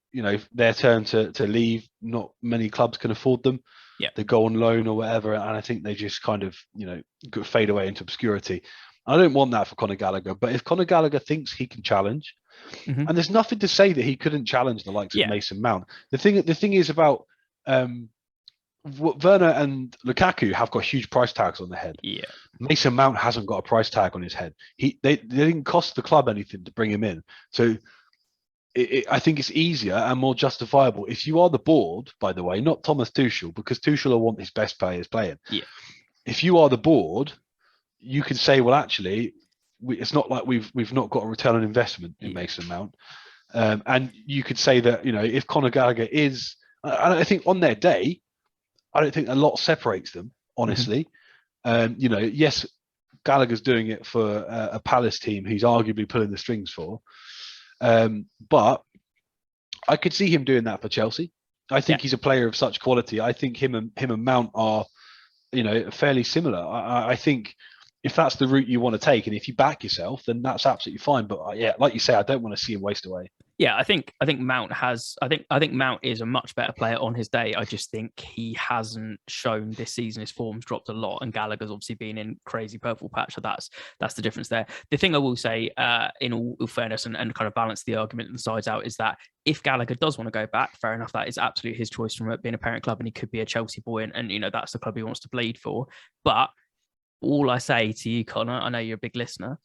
their turn to leave, not many clubs can afford them. Yeah. They go on loan or whatever, and I think they just kind of, fade away into obscurity. I don't want that for Conor Gallagher, but if Conor Gallagher thinks he can challenge, and there's nothing to say that he couldn't challenge the likes of Mason Mount. The thing is about Werner and Lukaku have got huge price tags on their head. Yeah. Mason Mount hasn't got a price tag on his head. They didn't cost the club anything to bring him in. So I think it's easier and more justifiable if you are the board, by the way, not Thomas Tuchel, because Tuchel will want his best players playing. Yeah. If you are the board, you can say, well, actually, it's not like we've not got a return on investment in Mason Mount. And you could say that, if Conor Gallagher is, I think on their day, I don't think a lot separates them, honestly. Yes, Gallagher's doing it for a Palace team he's arguably pulling the strings for. But I could see him doing that for Chelsea. I think he's a player of such quality. I think him and Mount are, fairly similar. I think if that's the route you want to take, and if you back yourself, then that's absolutely fine. But yeah, like you say, I don't want to see him waste away. Yeah, I think Mount has. I think Mount is a much better player on his day. I just think he hasn't shown this season. His form's dropped a lot, and Gallagher's obviously been in crazy purple patch. So that's the difference there. The thing I will say, in all fairness, and kind of balance the argument and the sides out, is that if Gallagher does want to go back, fair enough. That is absolutely his choice from being a parent club, and he could be a Chelsea boy, and that's the club he wants to bleed for. But all I say to you, Connor, I know you're a big listener,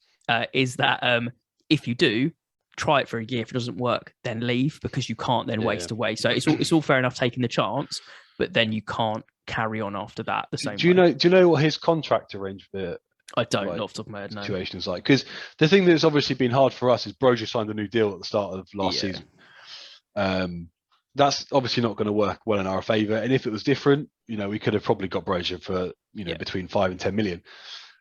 is that if you do, try it for a year. If it doesn't work, then leave, because you can't then waste away. So it's all fair enough taking the chance, but then you can't carry on after that the same way. Do you know what his contract arrangement? I don't know off the top of my head. No. Situation is like, because the thing that's obviously been hard for us is Broja signed a new deal at the start of last season. That's obviously not going to work well in our favour. And if it was different, we could have probably got Broja for between 5 and 10 million.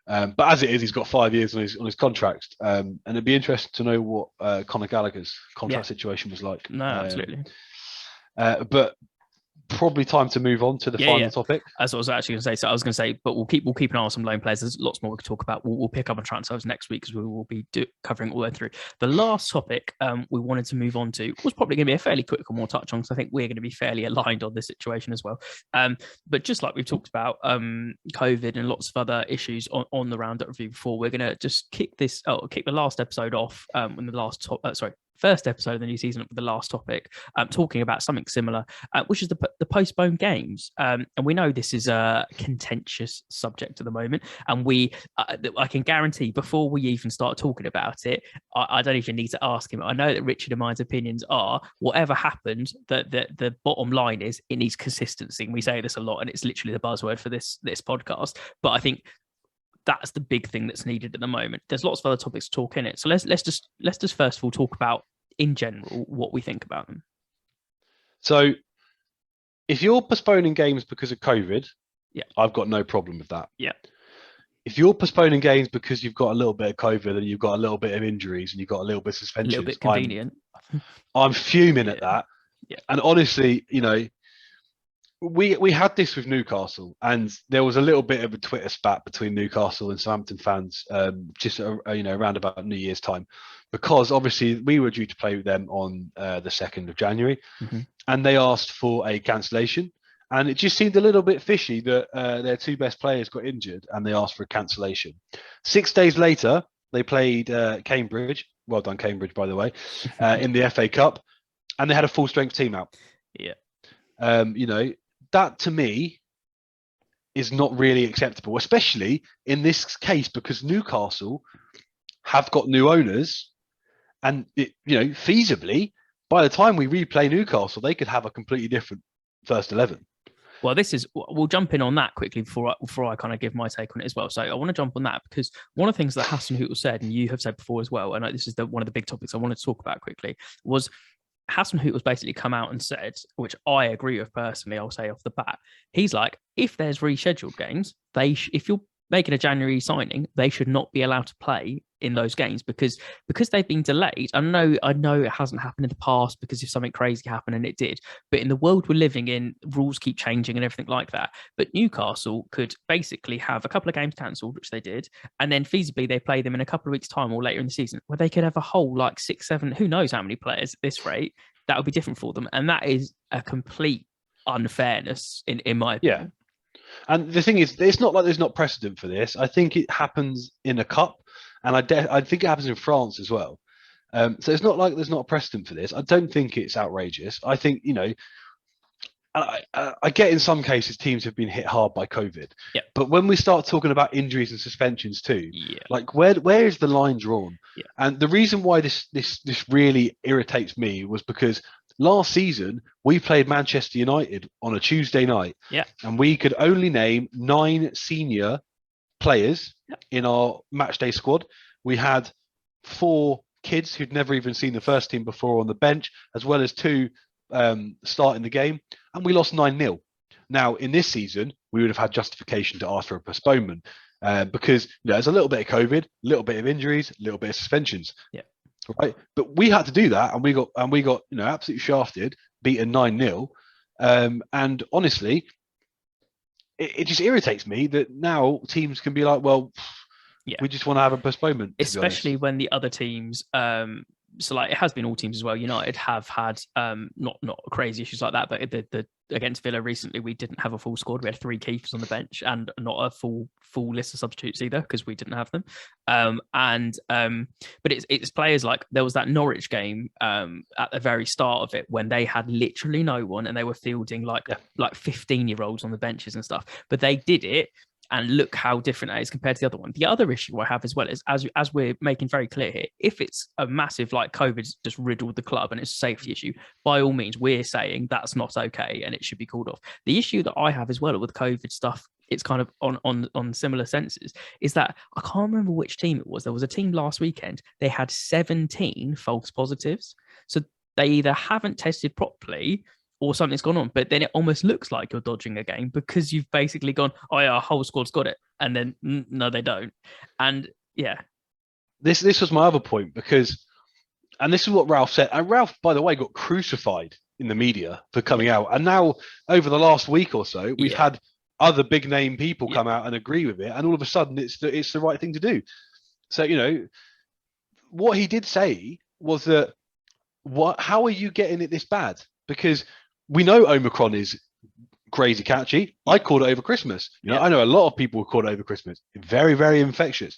But as it is, he's got 5 years on his contract, and it'd be interesting to know what Conor Gallagher's contract situation was like. No, absolutely. But probably time to move on to the final topic. That's what I was actually going to say. So I was going to say, but we'll keep an eye on some loan players. There's lots more we could talk about. We'll pick up on transfers next week, because we will be covering all the way through. The last topic we wanted to move on to was probably going to be a fairly quick and more touch on, because I think we're going to be fairly aligned on this situation as well. But just like we've talked about COVID and lots of other issues on the roundup review before, we're going to just kick the last episode off when the first episode of the new season with the last topic, talking about something similar, which is the postponed games. And we know this is a contentious subject at the moment, and I can guarantee before we even start talking about it, I don't even need to ask him. I know that Richard and mine's opinions are, whatever happened, the bottom line is it needs consistency. And we say this a lot, and it's literally the buzzword for this podcast. But I think that's the big thing that's needed at the moment. There's lots of other topics to talk in it. So let's just first of all talk about, in general, what we think about them. So if you're postponing games because of COVID, I've got no problem with that. Yeah. If you're postponing games because you've got a little bit of COVID and you've got a little bit of injuries and you've got a little bit of suspensions, a little bit convenient. I'm fuming at that. Yeah. And honestly, we had this with Newcastle, and there was a little bit of a Twitter spat between Newcastle and Southampton fans just around about New Year's time, because obviously we were due to play with them on the 2nd of January, and they asked for a cancellation, and it just seemed a little bit fishy that their 2 best players got injured and they asked for a cancellation. 6 days later, they played Cambridge. Well done, Cambridge, by the way, in the FA Cup, and they had a full strength team out. Yeah. That to me is not really acceptable, especially in this case, because Newcastle have got new owners, and feasibly, by the time we replay Newcastle, they could have a completely different first 11. Well, we'll jump in on that quickly before I kind of give my take on it as well. So I want to jump on that, because one of the things that Hassan Hootel said, and you have said before as well, I know this is one of the big topics I wanted to talk about quickly, was Hassan Hootel was basically come out and said, which I agree with personally, I'll say off the bat, he's like, if there's rescheduled games, if you're making a January signing, they should not be allowed to play in those games because they've been delayed. I know it hasn't happened in the past because if something crazy happened, and it did, but in the world we're living in, rules keep changing and everything like that. But Newcastle could basically have a couple of games cancelled, which they did, and then feasibly they play them in a couple of weeks' time or later in the season, where they could have a whole 6, 7, who knows how many players at this rate. That would be different for them, and that is a complete unfairness in my opinion. Yeah. And the thing is, it's not like there's not precedent for this. I think it happens in a cup, and I think it happens in France as well. So it's not like there's not a precedent for this. I don't think it's outrageous. I think, I get in some cases teams have been hit hard by COVID. Yeah. But when we start talking about injuries and suspensions too, where is the line drawn? Yeah. And the reason why this really irritates me was because last season we played Manchester United on a Tuesday night. Yeah. And we could only name 9 senior players in our match day squad. We had 4 kids who'd never even seen the first team before on the bench, as well as 2 starting the game, and we lost 9-0. Now, in this season, we would have had justification to ask for a postponement because there's a little bit of COVID, a little bit of injuries, a little bit of suspensions. Yeah. Right. But we had to do that, and we got absolutely shafted, beaten 9-0. And honestly, it just irritates me that now teams can be like, well, Yeah. we just want to have a postponement, to Especially be honest. when the other teams, so like it has been all teams as well. United have had not crazy issues like that, but the against Villa recently, we didn't have a full squad. We had 3 keepers on the bench and not a full list of substitutes either because we didn't have them. But it's players like there was that Norwich game at the very start of it when they had literally no one and they were fielding like 15-year-olds on the benches and stuff. But they did it. And look how different that is compared to the other one. The other issue I have as well is, as we're making very clear here, if it's a massive, like COVID's just riddled the club and it's a safety issue, by all means, we're saying that's not okay and it should be called off. The issue that I have as well with COVID stuff, it's kind of on similar senses, is that I can't remember which team it was. There was a team last weekend, they had 17 false positives. So they either haven't tested properly or something's gone on, but then it almost looks like you're dodging a game because you've basically gone, oh yeah, our whole squad's got it, and then no, they don't. And yeah, this was my other point because, and this is what Ralph said. And Ralph, by the way, got crucified in the media for coming out. And now, over the last week or so, we've had other big name people come out and agree with it, and all of a sudden, it's the right thing to do. So what he did say was that how are you getting it this bad? Because we know Omicron is crazy catchy. I caught it over Christmas. I know a lot of people caught it over Christmas. Very, very infectious.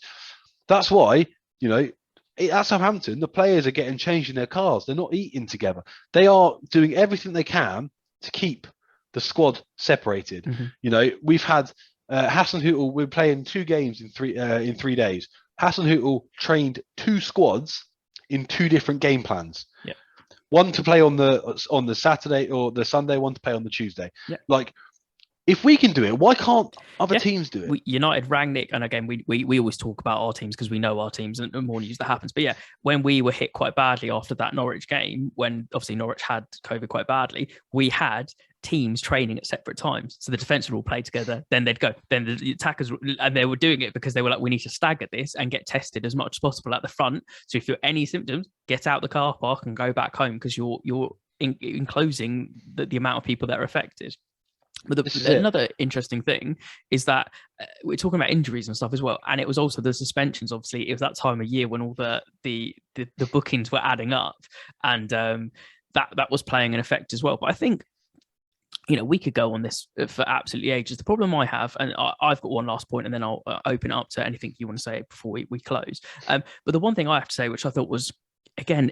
That's why, at Southampton, the players are getting changed in their cars. They're not eating together. They are doing everything they can to keep the squad separated. Mm-hmm. We've had Hassan Hootel. We're playing 2 games in 3 days. Hassan Hootel trained 2 squads in 2 different game plans. Yeah. One to play on the Saturday or the Sunday, one to play on the Tuesday. Yeah. Like, if we can do it, why can't other teams do it? United Rangnick, and again, we always talk about our teams because we know our teams and more news that happens. But yeah, when we were hit quite badly after that Norwich game, when obviously Norwich had COVID quite badly, we had teams training at separate times. So the defence would all play together, then they'd go, then the attackers, and they were doing it because they were like, we need to stagger this and get tested as much as possible at the front. So if you're any symptoms, get out the car park and go back home because you're enclosing the amount of people that are affected. But another interesting thing is that we're talking about injuries and stuff as well. And it was also the suspensions. Obviously, it was that time of year when all the bookings were adding up, and that was playing an effect as well. But I think, we could go on this for absolutely ages. The problem I have, and I've got one last point, and then I'll open it up to anything you want to say before we close. But the one thing I have to say, which I thought was, again,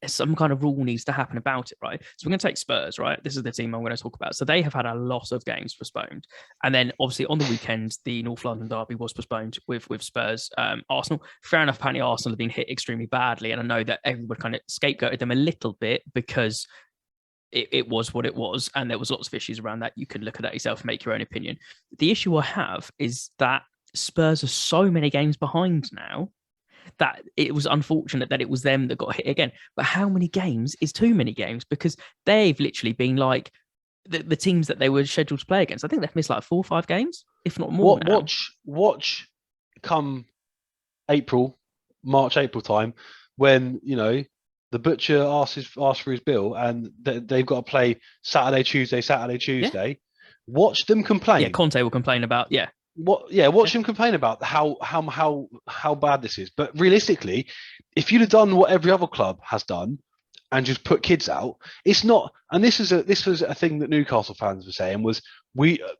some kind of rule needs to happen about it, right? So we're going to take Spurs, right? This is the team I'm going to talk about. So they have had a lot of games postponed. And then obviously on the weekend, the North London derby was postponed with Spurs. Arsenal, fair enough, apparently Arsenal have been hit extremely badly. And I know that everybody kind of scapegoated them a little bit because it was what it was. And there was lots of issues around that. You can look at that yourself and make your own opinion. The issue I have is that Spurs are so many games behind now that it was unfortunate that it was them that got hit again. But how many games is too many games? Because they've literally been like the teams that they were scheduled to play against. I think they've missed like 4 or 5 games, if not more. Watch come March, April time, when the butcher asks for his bill and they've got to play Saturday, Tuesday. Yeah. Watch them complain. Yeah, Conte will complain about watch him complain about how bad this is. But realistically, if you'd have done what every other club has done and just put kids out, it's not. And this was a thing that Newcastle fans were saying was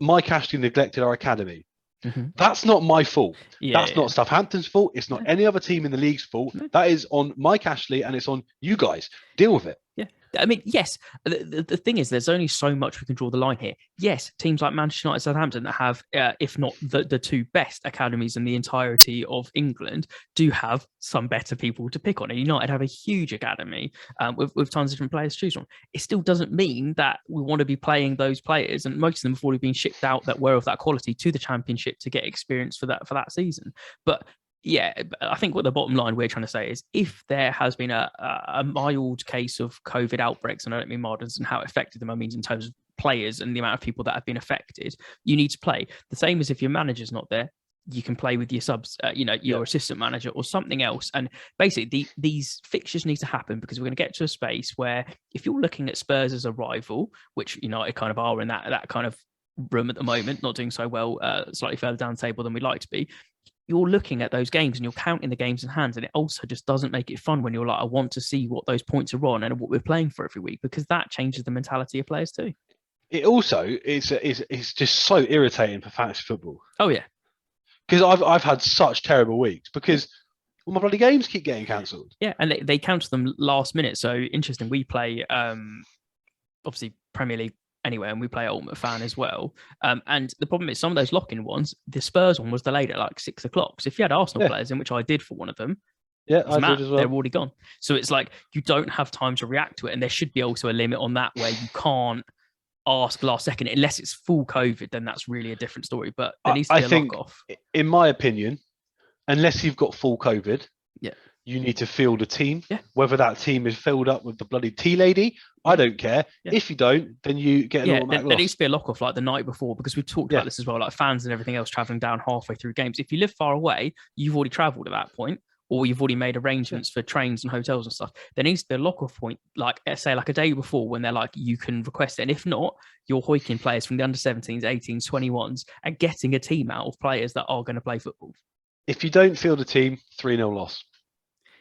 Mike Ashley neglected our academy. Mm-hmm. That's not my fault. That's not Southampton's fault. It's not any other team in the league's fault. No. That is on Mike Ashley and it's on you guys. Deal with it. Yeah. I mean, yes, the thing is, there's only so much we can draw the line here. Yes, teams like Manchester United, Southampton that have, if not the 2 best academies in the entirety of England, do have some better people to pick on. And United have a huge academy with tons of different players to choose from. It still doesn't mean that we want to be playing those players, and most of them have already been shipped out that were of that quality to the Championship to get experience for that season. But yeah, I think what the bottom line we're trying to say is if there has been a mild case of COVID outbreaks, and I don't mean mild and how it affected them, I mean in terms of players and the amount of people that have been affected, you need to play. The same as if your manager's not there, you can play with your subs, your assistant manager or something else. And basically, these fixtures need to happen because we're going to get to a space where if you're looking at Spurs as a rival, which United kind of are in that kind of room at the moment, not doing so well, slightly further down the table than we'd like to be. You're looking at those games and you're counting the games in hand, and it also just doesn't make it fun when you're like, I want to see what those points are on and what we're playing for every week, because that changes the mentality of players too. It also is just so irritating for fantasy football. Oh yeah, because I've had such terrible weeks because all my bloody games keep getting cancelled. Yeah, and they cancel them last minute. So interesting. We play obviously Premier League anyway, and we play Ultimate Fan as well. And the problem is some of those lock-in ones, the Spurs one was delayed at like 6 o'clock. So if you had Arsenal players in, which I did for one of them, I did as well. They're already gone. So it's like you don't have time to react to it, and there should be also a limit on that where you can't ask last second unless it's full COVID. Then that's really a different story. But there needs to be a lock off. In my opinion, unless you've got full COVID, you need to field a team. Yeah. Whether that team is filled up with the bloody tea lady, I don't care. Yeah. If you don't, then you get an automatic loss. There needs to be a lock off like the night before, because we've talked about this as well, like fans and everything else traveling down halfway through games. If you live far away, you've already traveled at that point, or you've already made arrangements for trains and hotels and stuff. There needs to be a lock off point, like say like a day before, when they're like, you can request it. And if not, you're hoiking players from the under 17s, 18s, 21s and getting a team out of players that are going to play football. If you don't field a team, 3-0 loss.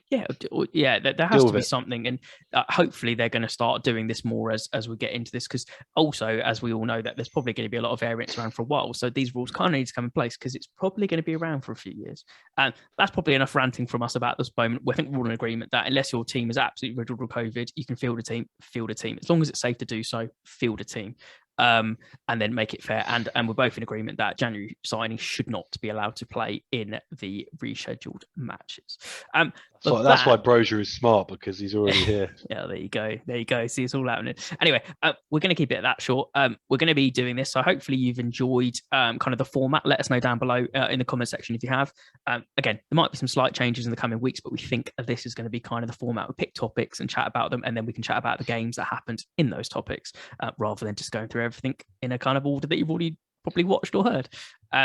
Yeah, there has to be something, and hopefully they're going to start doing this more as we get into this, because also, as we all know, that there's probably going to be a lot of variants around for a while, so these rules kind of need to come in place because it's probably going to be around for a few years. And that's probably enough ranting from us about this moment. I think we're all in agreement that unless your team is absolutely riddled with COVID, you can field a team. As long as it's safe to do so, field a team. And then make it fair. And we're both in agreement that January signings should not be allowed to play in the rescheduled matches. That's why Brozier is smart, because he's already here. Yeah, there you go. See, it's all happening. Anyway, we're going to keep it that short. We're going to be doing this, so hopefully you've enjoyed kind of the format. Let us know down below in the comment section if you have. Again, there might be some slight changes in the coming weeks, but we think this is going to be kind of the format. We pick topics and chat about them, and then we can chat about the games that happened in those topics, rather than just going through everything in a kind of order that you've already probably watched or heard.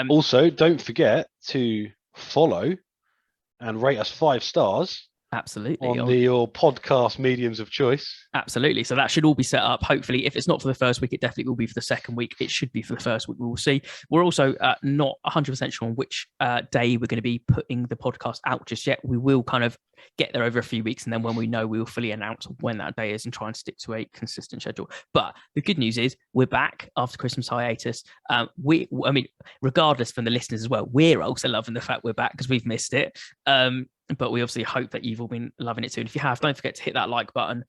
Also, don't forget to follow and rate us 5 stars. Absolutely. On your podcast mediums of choice. Absolutely. So that should all be set up. Hopefully, if it's not for the first week, it definitely will be for the second week. It should be for the first week. We will see. We're also not 100% sure on which day we're going to be putting the podcast out just yet. We will kind of get there over a few weeks. And then when we know, we will fully announce when that day is and try and stick to a consistent schedule. But the good news is we're back after Christmas hiatus. Regardless from the listeners as well, we're also loving the fact we're back because we've missed it. But we obviously hope that you've all been loving it too. And if you have, don't forget to hit that like button,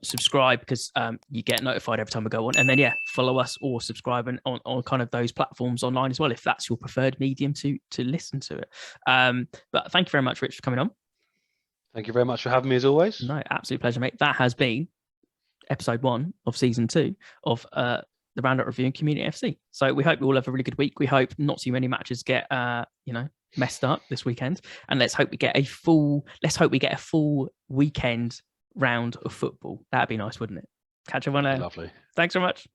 subscribe, because you get notified every time we go on. And then, follow us or subscribe on kind of those platforms online as well, if that's your preferred medium to listen to it. But thank you very much, Rich, for coming on. All Thank you very much for having me, as always. No, absolute pleasure, mate. That has been episode 1 of season 2 of the Roundup Review and Community FC. So we hope you all have a really good week. We hope not too many matches get, messed up this weekend, and let's hope we get a full weekend round of football. That'd be nice, wouldn't it? Catch everyone there. Lovely. Thanks so much.